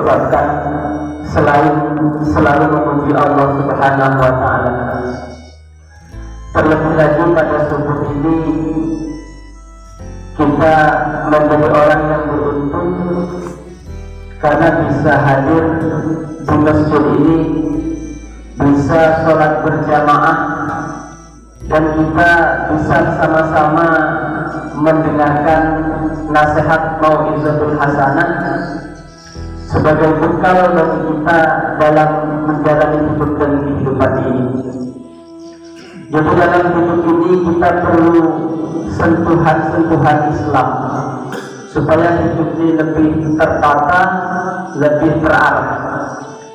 perbuatkan selalu memuji Allah Subhanahu wa Ta'ala. Terlebih lagi pada subuh ini kita menjadi orang yang beruntung karena bisa hadir di masjid ini, bisa sholat berjamaah, dan kita bisa sama-sama mendengarkan nasihat mau'izatul hasanah sebagai bekal bagi kita dalam menjalani hidup dan kehidupan ini. Jadi dalam hidup ini kita perlu sentuhan-sentuhan Islam supaya hidup ini lebih tertata, lebih terarah.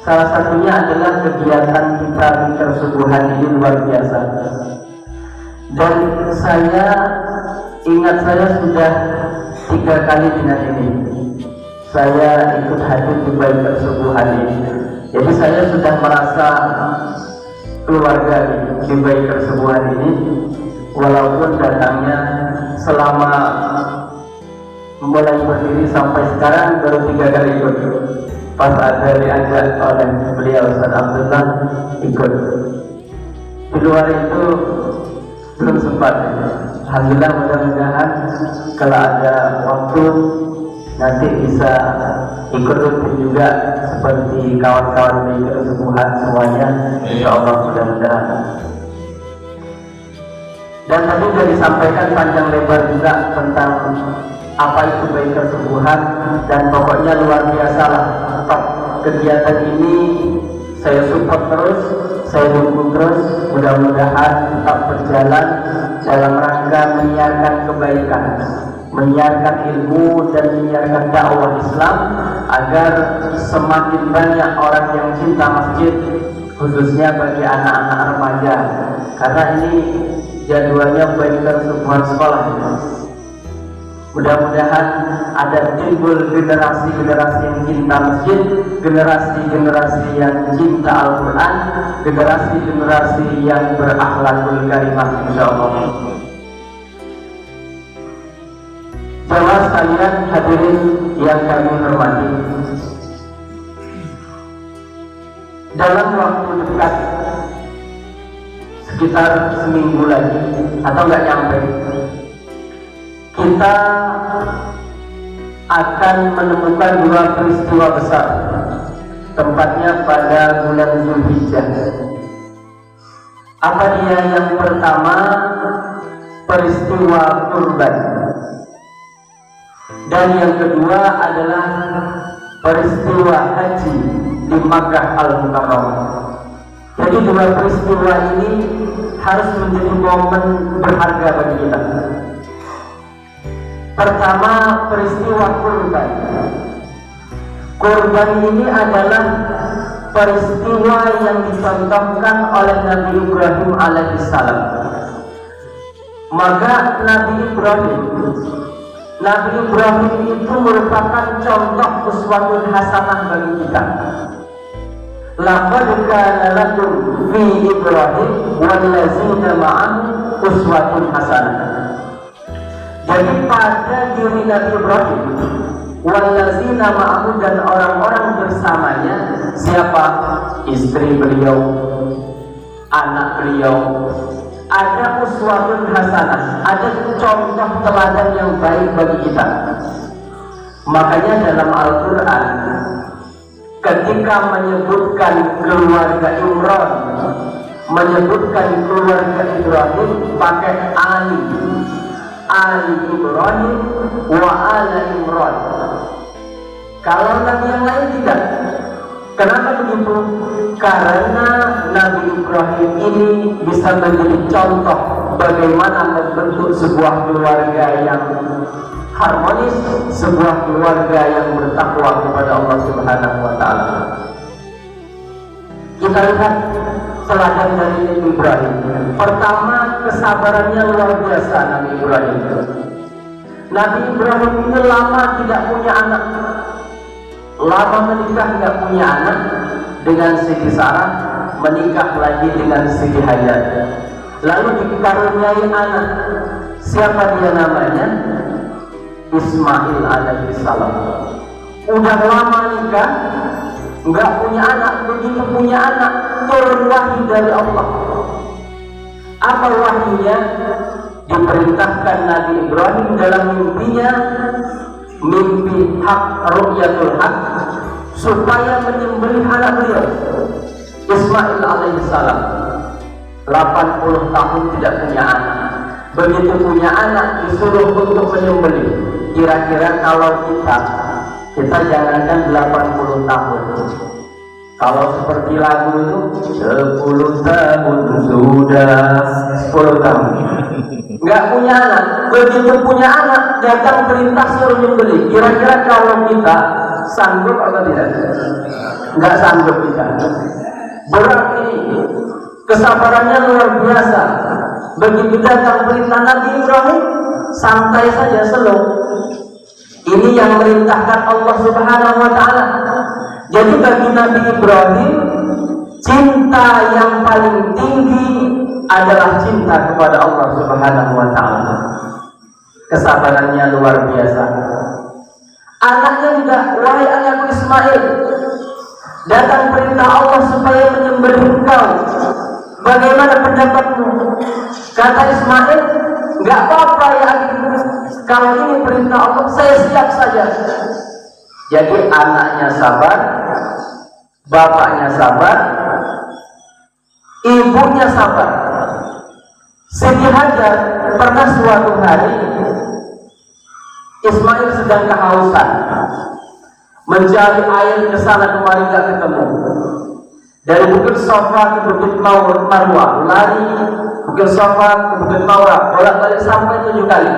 Salah satunya adalah kegiatan kita zikir subuhan ini luar biasa. Dan saya ingat saya sudah 3 kali dengan ini saya ikut hadir di zikir subuhan ini. Jadi saya sudah merasa keluarga di zikir subuhan ini, walaupun datangnya selama mulai berdiri sampai sekarang baru 3 kali ikut. Pas ada diajak oleh beliau Ustaz Abdullah ikut. Di luar itu belum sempat. Alhamdulillah, mudah-mudahan kalau ada waktu nanti bisa ikut rutin juga seperti kawan-kawan di kesubuhan semuanya, insyaallah mudah-mudahan. Dan tadi sudah disampaikan panjang lebar juga tentang apa itu baik kesubuhan, dan pokoknya luar biasa lah. Kegiatan ini saya support terus, saya dukung terus, mudah-mudahan tetap berjalan dalam rangka menyiarkan kebaikan, menyiarkan ilmu dan menyiarkan dakwah Islam agar semakin banyak orang yang cinta masjid, khususnya bagi anak-anak remaja, karena ini jadwalnya baik kesubuhan sekolah. Mudah-mudahan ada timbul generasi-generasi yang cinta masjid, generasi-generasi yang cinta Al-Quran, generasi-generasi yang berakhlakul karimah, insyaallah. Jamaah sekalian hadirin yang kami hormati, dalam waktu dekat sekitar seminggu lagi atau nggak nyampe, kita akan menemukan 2 peristiwa besar, tempatnya pada bulan Zulhijjah. Apa dia? Yang pertama, peristiwa kurban, dan yang kedua adalah peristiwa haji di Makkah Al-Mukarramah. Jadi 2 peristiwa ini harus menjadi momen berharga bagi kita. Pertama, peristiwa kurban. Kurban ini adalah peristiwa yang dicontohkan oleh Nabi Ibrahim alaihissalam. Maka Nabi Ibrahim itu merupakan contoh uswatun hasanah bagi kita. Laqad kana lakum fi Ibrahim wallazina ma'ahu uswatun hasanah. Jadi pada diri Nabi Ibrahim, wallazina ma'ahu, dan orang-orang bersamanya, siapa? Istri beliau, anak beliau, ada uswatun hasanah, ada contoh teladan yang baik bagi kita. Makanya dalam Al-Quran ketika menyebutkan keluarga Imran, menyebutkan keluarga Ibrahim pakai Ali Ibrahim wa ala Imran. Kalau Nabi yang lain tidak. Kenapa begitu? Karena Nabi Ibrahim ini bisa menjadi contoh bagaimana membentuk sebuah keluarga yang harmonis, sebuah keluarga yang bertakwa kepada Allah Subhanahu wa Ta'ala. Kita lihat teladan dari Nabi Ibrahim. Pertama, kesabarannya luar biasa Nabi Ibrahim. Nabi Ibrahim ini lama tidak punya anak, lama menikah tidak punya anak, dengan Siti Sarah, menikah lagi dengan Siti Hajar, lalu dikaruniai anak. Siapa dia namanya? Ismail alaihissalam. Udah lama nikah, nggak punya anak. Begitu punya anak, turun wahyu dari Allah. Apa wahyunya? Diperintahkan Nabi Ibrahim dalam mimpinya, mimpi hak, ru'yatul hak, supaya menyembelih anak beliau Ismail alaihissalam. 80 tahun tidak punya anak. Begitu punya anak disuruh untuk menyembelih. Kira-kira kalau kita jangankan 80 tahun, kalau seperti lagu itu 10 tahun sudah 10 tahun nggak punya anak. Begitu punya anak datang perintah suruh menyembelih. Kira-kira kalau kita sanggup atau tidak? Nggak sanggup kita. Berat ini, kesabarannya luar biasa. Begitu datang perintah Nabi Ibrahim, santai saja, slow. Ini yang merintahkan Allah Subhanahu wa Ta'ala. Jadi bagi Nabi Ibrahim, cinta yang paling tinggi adalah cinta kepada Allah Subhanahu wa Ta'ala. Kesabarannya luar biasa. Anaknya juga, wahai anakku Ismail, datang perintah Allah supaya menyembelih engkau. Bagaimana pendapatmu? Kata Ismail, nggak apa-apa ya adikku. Kalau ini perintah Allah, saya siap saja. Jadi anaknya sabar, bapaknya sabar, ibunya sabar. Siti Hajar pernah suatu hari Ismail sedang kehausan, mencari air ke sana kemari nggak ketemu. Dari Bukit Safa ke Bukit Marwah, lari Bukit Safa ke Bukit Marwah, bolak-balik sampai 7 kali.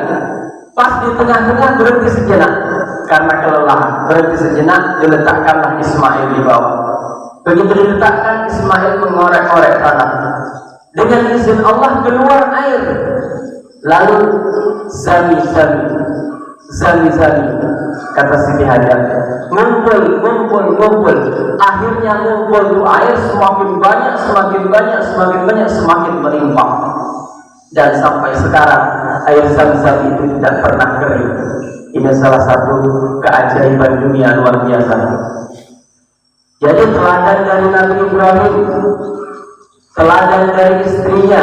Pas di tengah-tengah berhenti sejenak karena kelelahan. Berhenti sejenak, diletakkanlah Ismail di bawah. Begitu diletakkan, Ismail mengorek-orek tanah. Dengan izin Allah keluar air. Lalu zami, kata Siti Hajar, ngumpul. Akhirnya ngumpul itu air semakin banyak, semakin melimpah. Dan sampai sekarang air Zam-Zam itu tidak pernah kering. Ini salah satu keajaiban dunia luar biasa. Jadi teladan dari Nabi Ibrahim, teladan dari istrinya,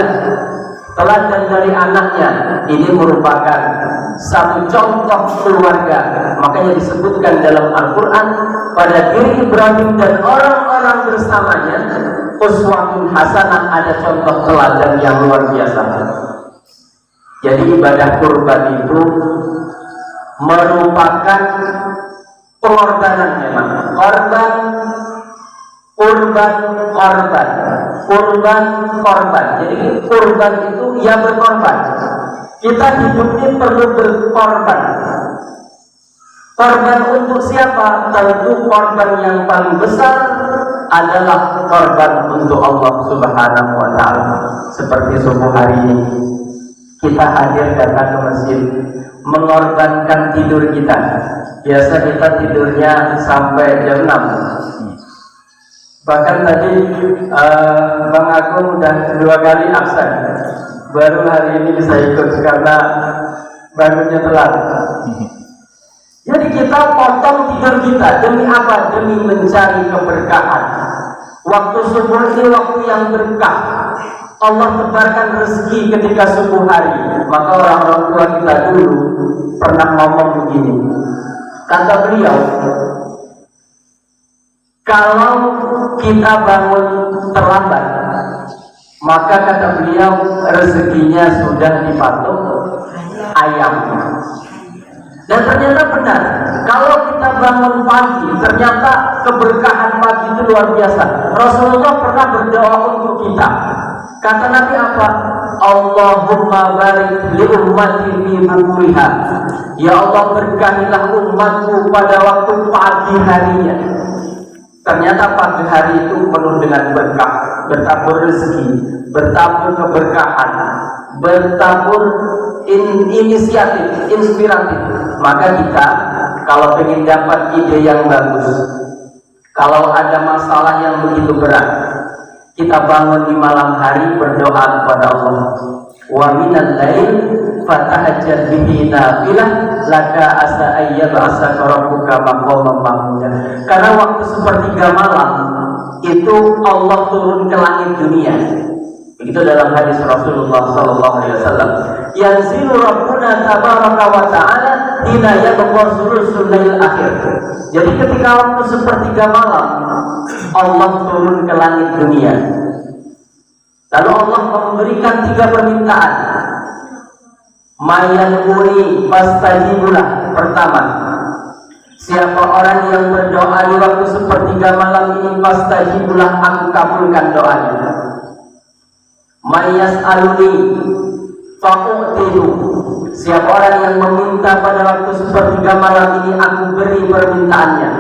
teladan dari anaknya, ini merupakan satu contoh keluarga. Makanya disebutkan dalam Al-Quran, pada diri Ibrahim dan orang-orang bersamanya, uswatun hasanah, ada contoh teladan yang luar biasa. Jadi ibadah kurban itu merupakan pengorbanan memang. Korban. Jadi kurban itu ya berkorban. Kita hidup ini perlu berkorban. Korban untuk siapa? Tentu korban yang paling besar adalah korban untuk Allah Subhanahu wa Ta'ala. Seperti subuh hari ini kita hadir datang ke masjid, mengorbankan tidur kita. Biasa kita tidurnya sampai jam 6. Bahkan tadi Bang Agung udah 2 kali absen. Baru hari ini bisa ikut karena bangunnya telat. Jadi kita potong tidur kita demi apa? Demi mencari keberkahan. Waktu subuh ini waktu yang berkah. Allah tebarkan rezeki ketika subuh hari. Maka orang-orang tua kita dulu pernah ngomong begini. Kata beliau, kalau kita bangun terlambat, maka kata beliau rezekinya sudah dipatok ayam. Dan ternyata benar, kalau kita bangun pagi, ternyata keberkahan pagi itu luar biasa. Rasulullah pernah berdoa untuk kita. Kata Nabi apa? Allahumma barik li ummati fi bukuriha. Ya Allah, berkahilah umatku pada waktu pagi harinya. Ternyata pagi hari itu penuh dengan berkah, bertabur rezeki, bertabur keberkahan, bertabur inisiatif, inspiratif. Maka kita kalau ingin dapat ide yang bagus, kalau ada masalah yang begitu berat, kita bangun di malam hari berdoa kepada Allah. wa minal lail fatahajjad bihi nafilah laka asa ayyab'asaka rabbuka maqaman mahmuda. Karena waktu sepertiga malam itu Allah turun ke langit dunia. Begitu dalam hadis Rasulullah sallallahu alaihi wasallam. Yanzilu rabbuna tabaraka wa ta'ala hina yabqa sulusul lail akhir. Jadi ketika waktu sepertiga malam Allah turun ke langit dunia. Lalu Allah memberikan 3 permintaan. Mayyanuni fastajibulah. Pertama, siapa orang yang berdoa di waktu sepertiga malam ini, fastajibulah, aku kabulkan doanya. Mayyas'aluni fa'u'tidu. Siapa orang yang meminta pada waktu sepertiga malam ini, aku beri permintaannya.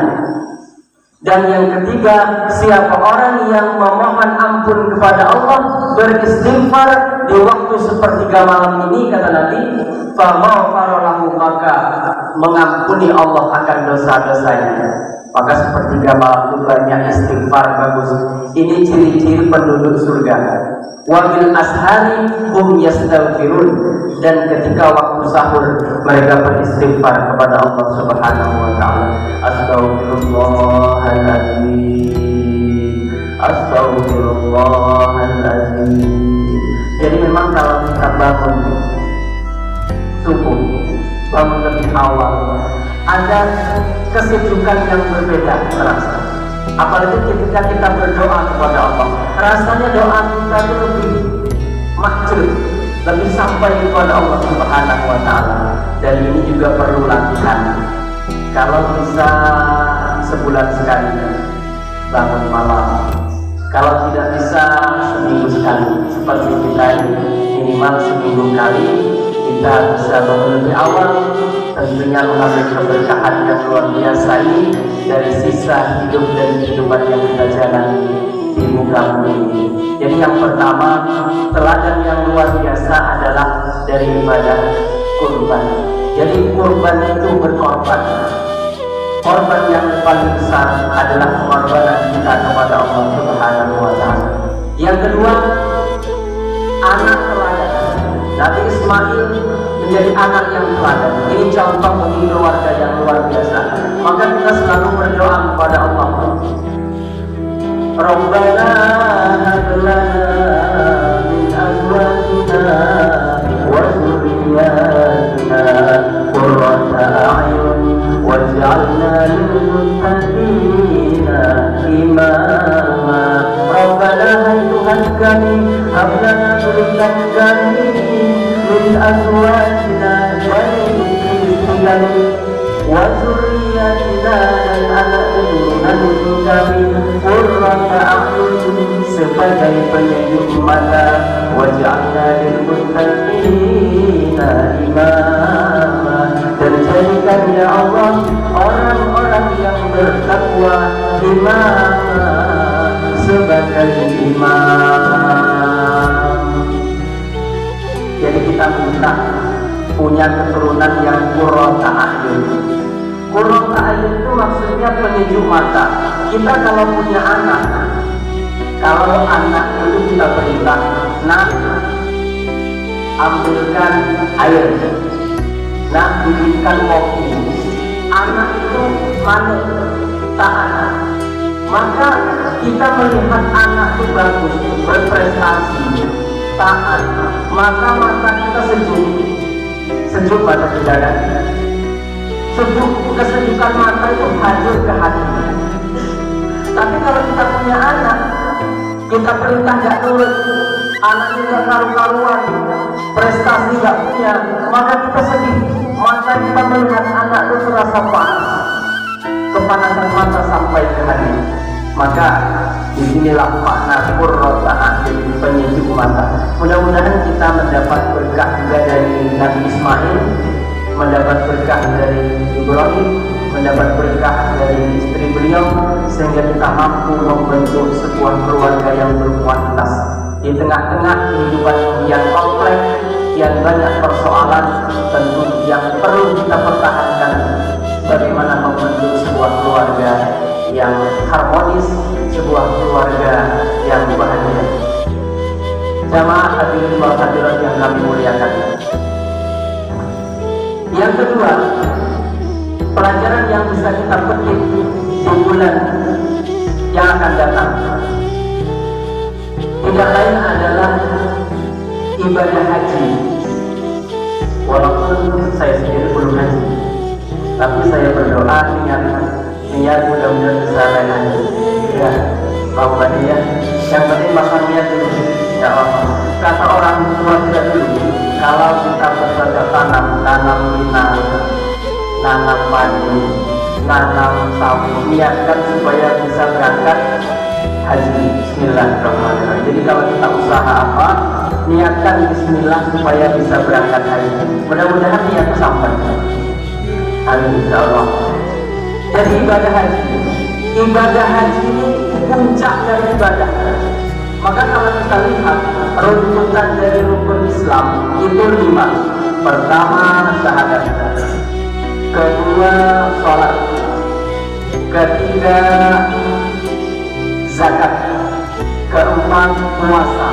Dan yang ketiga, siapa orang yang memohon ampun kepada Allah, beristighfar di waktu sepertiga malam ini, kata Nabi, famaghfaralahu, maka mengampuni Allah akan dosa-dosanya. Maka sepertiga malam itu banyak istighfar, bagus. Ini ciri-ciri penduduk surga. Wabil ashari hum yastaghfirun. Dan ketika waktu sahur mereka beristighfar kepada Allah Subhanahu wa ta'ala. Astaghfirullahaladzim, astaghfirullahaladzim. Jadi memang kalau kita bangun subuh, bangun lebih awal, ada kesejukan yang berbeda terasa. Apalagi ketika kita berdoa kepada Allah, rasanya doa kita itu lebih makjul, lebih sampai kepada Allah Subhanahu wa ta'ala. Dan ini juga perlu latihan. Kalau bisa sebulan sekali bangun malam, kalau tidak bisa seminggu sekali, seperti kita ini minimal seminggu kali kita bisa bangun lebih awal. Tentunya mengambil keberkahan yang luar biasa ini dari sisa hidup dan kehidupan yang kita jalani di muka bumi ini. Jadi yang pertama, teladan yang luar biasa adalah dari ibadah kurban. Jadi kurban itu berkorban. Korban yang paling besar adalah pengorbanan kita kepada Allah Subhanahu wa ta'ala. Yang kedua, anak teladan. Nabi Ismail menjadi anak yang teladan. Ini contoh bagi keluarga yang luar biasa. Maka kita selalu berdoa kepada Allah. Rabbana hab lana min azwajina wa dhurriyyatina qurrata a'yun waj'alna lil muttaqina imama. Rabbana hai Tuhan kami, hab lana berikan kami min azwajina dari istri kami wa dzurriyyatina dan anak keturunan kami qurrata a'yun sebagai penyejuk mata waj'alna lil muttaqina imama. Dan jadikan ya Allah orang-orang yang bertakwa imama, sebagai imam. Jadi kita minta punya keturunan yang qurrata a'yun. Qurrata a'yun itu maksudnya penyejuk mata. Kita kalau punya anak, kalau anak itu kita perintah, nah ambilkan air, nah bikinkan kopi, anak itu manut, taat. Maka kita melihat anak itu bagus, berprestasi, taat, maka mata kita sejuk pada saudara. Kesejukan mata itu hadir ke hati. Tapi kalau kita punya anak, kita perintah gak nurut, anaknya gak karu-karuan, prestasi gak punya, maka kita sedih. Mata kita melihat anak itu terasa panas, kepanasan mata sampai ke hati. Maka disinilah makna qurrata a'yun, penyejuk mata. Mudah-mudahan kita mendapat berkah juga dari Nabi Ismail, mendapat berkah dari Ibrahim, mendapat berkah dari istri beliau, sehingga kita mampu membentuk sebuah keluarga yang berkualitas di tengah-tengah kehidupan yang kompleks, yang banyak persoalan. Tentu yang perlu kita pertahankan bagaimana membentuk sebuah keluarga yang harmonis, sebuah keluarga yang bahagia. Jamaah hadirin wal hadirat yang kami muliakan. Yang kedua, pelajaran yang bisa kita petik di bulan yang akan datang tidak lain adalah ibadah haji. Walaupun saya sendiri belum haji, tapi saya berdoa niat mudah-mudahan bisa naik haji. Ya, Pak Badi ya. Yang penting pasang niat dulu. Ya Allah. Kata orang tua kita dulu, kalau kita bercocok tanam minang, nanam padi, nanam sawi, niatkan supaya bisa berangkat haji. Bismillahirrahmanirrahim. Jadi kalau kita usaha apa, niatkan Bismillah supaya bisa berangkat haji. Mudah-mudahan niat sampai. Amin insyaallah. Jadi ibadah haji ini puncak dari ibadah. Maka kalau kita lihat runutan dari rukun Islam itu 5. Pertama syahadat, kedua sholat, ketiga zakat, keempat puasa,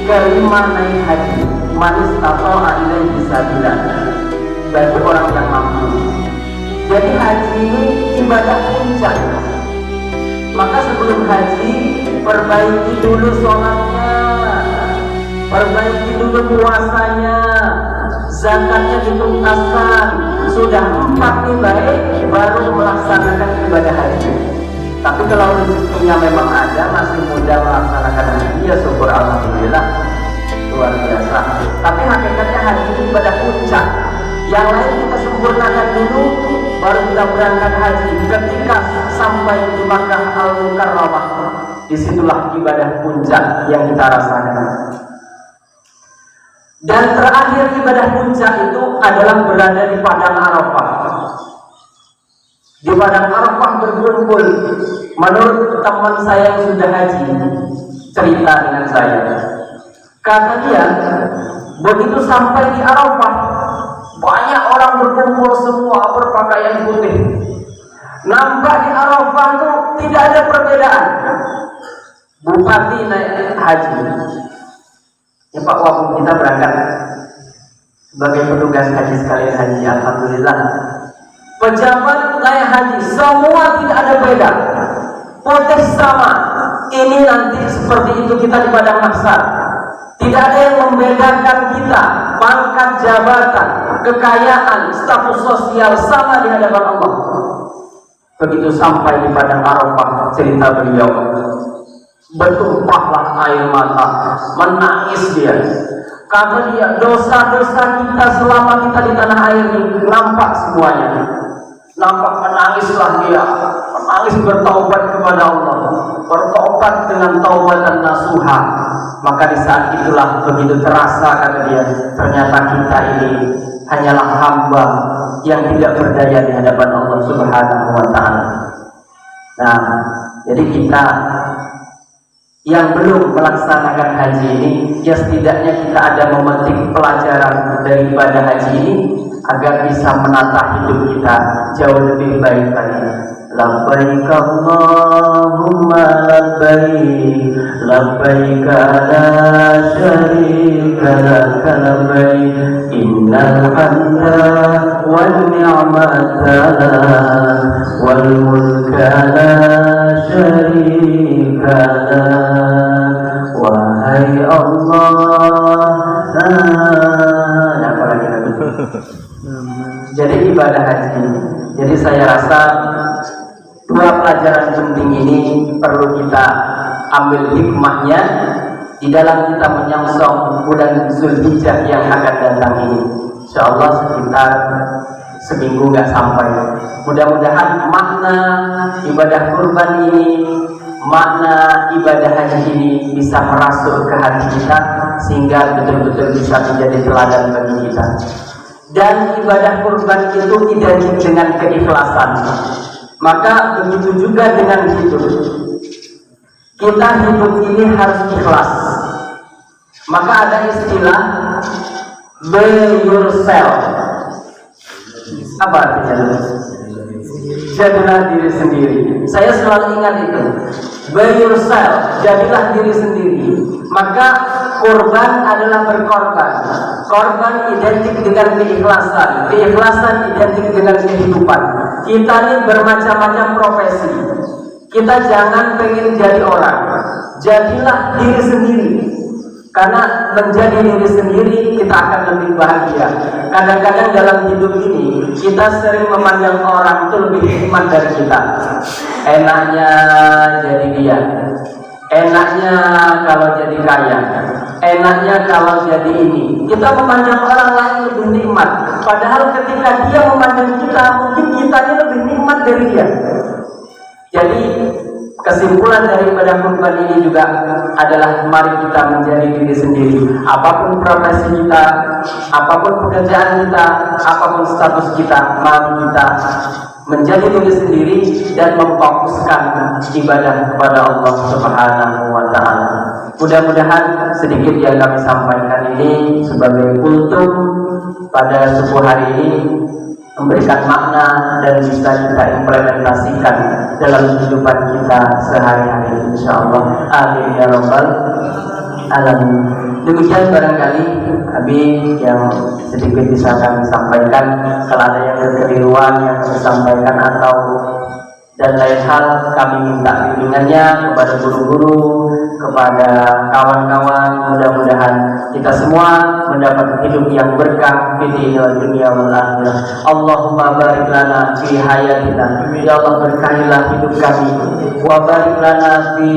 kelima naik haji. Manis atau ilaihi sabila bagi orang yang mampu. Jadi haji ini ibadah puncak. Maka sebelum haji, perbaiki dulu sholatnya, perbaiki dulu puasanya, zakatnya dituntaskan. Sudah 4 nih baik, baru melaksanakan ibadah haji. Tapi kalau rezekinya memang ada, masih mudah melaksanakan haji, ya syukur alhamdulillah, luar biasa. Tapi hakikatnya haji itu ibadah puncak. Yang lain kita sempurnakan dulu, baru kita berangkat haji. Ketika sampai di Makkah Al-Mukarramah, disitulah ibadah puncak yang kita rasakan. Dan terakhir ibadah puncak itu adalah berada di padang Arafah. Di padang Arafah berkumpul. Menurut teman saya yang sudah haji, cerita dengan saya, kata dia, begitu sampai di Arafah, banyak orang berkumpul semua berpakaian putih. Nampak di Arafah itu tidak ada perbedaan. Bupati naik haji, ya Pak Wabung, kita berangkat sebagai petugas haji sekalian haji, alhamdulillah. Pejabat naik haji, semua tidak ada beda, putih sama. Ini nanti seperti itu kita di padang mahsyar. Tidak ada yang membedakan kita, pangkat jabatan, kekayaan, status sosial sama di hadapan Allah. Begitu sampai di padang Arafah, cerita beliau, bertumpahlah air mata, menangis dia. Kata dia, dosa-dosa kita selama kita di tanah air ini nampak semuanya. Nampak, menangislah dia, menangis bertaubat kepada Allah, bertaubat dengan taubatan nasuha. Maka di saat itulah begitu terasa, kata dia, ternyata kita ini hanyalah hamba yang tidak berdaya di hadapan Allah Subhanahu wa ta'ala. Nah, jadi kita yang belum melaksanakan haji ini, ya setidaknya kita ada memetik pelajaran dari ibadah haji ini agar bisa menata hidup kita jauh lebih baik lagi. Labbaik Allahumma labbaik, labbaik la syarika laka labbaik, innal hamda wan ni'mata wal mulka la syarika lak. Wahai Allah, apa lagi? Jadi ibadah haji. Jadi saya rasa 2 pelajaran penting ini perlu kita ambil hikmahnya di dalam kita menyongsong bulan Zulhijjah yang akan datang ini. Insyaallah sekitar seminggu nggak sampai. Mudah-mudahan makna ibadah kurban ini, makna ibadah haji ini bisa merasuk ke hati kita sehingga betul-betul bisa menjadi teladan bagi kita. Dan ibadah kurban itu identik dengan keikhlasan. Maka begitu juga dengan hidup. Kita hidup ini harus ikhlas. Maka ada istilah be yourself. Apa artinya? Jadilah diri sendiri. Saya selalu ingat itu. Be yourself, jadilah diri sendiri. Maka kurban adalah berkorban. Korban identik dengan keikhlasan, keikhlasan identik dengan kehidupan. Kita ini bermacam-macam profesi. Kita jangan pengen jadi orang, jadilah diri sendiri. Karena menjadi diri sendiri kita akan lebih bahagia. Kadang-kadang dalam hidup ini kita sering memandang orang itu lebih nikmat dari kita. Enaknya jadi dia, enaknya kalau jadi kaya, enaknya kalau jadi ini. Kita memandang orang lain lebih nikmat, padahal ketika dia memandang kita, mungkin kitanya lebih nikmat dari dia. Jadi kesimpulan daripada kurban ini juga adalah mari kita menjadi diri sendiri. Apapun profesi kita, apapun pekerjaan kita, apapun status kita, mari kita menjadi diri sendiri dan memfokuskan ibadah kepada Allah Subhanahu wa Ta'ala. Mudah-mudahan sedikit yang kami sampaikan ini sebagai kultum pada subuh hari ini memberikan makna dan bisa kita implementasikan dalam kehidupan kita sehari-hari, insyaallah. Amin ya rabbal alamin. Demikian barangkali Habib yang sedikit bisa kami sampaikan. Kalau ada yang kekeliruan yang kami sampaikan atau dan lain hal, kami minta bimbingannya kepada guru-guru, kepada kawan-kawan. Mudah-mudahan kita semua mendapat hidup yang berkah di dunia wal akhirah. Allahumma barik lana fi hayatina, ya Allah berkahilah hidup kami. Wa barik lana fi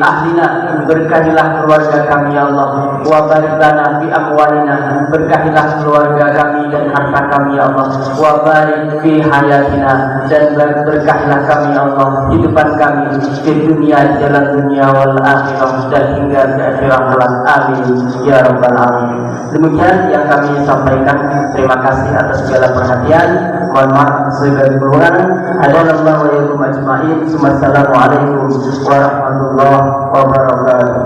ahlina, berkahilah keluarga kami ya Allah. Wa barik lana fi amwalina, berkahilah keluarga kami dan harta kami ya Allah. Wa barik fi hayatina, dan berkahilah kami ya Allah hidupan kami di dunia, jalan dunia wal akhirah dan hingga ke akhirat kelak. Amin ya rabbal alamin. Demikian yang kami sampaikan. Terima kasih atas segala perhatian. Mohon maaf segala kekurangan. Hadallahu wa iyyakum ajma'in. Wassalamualaikum warahmatullahi wabarakatuh.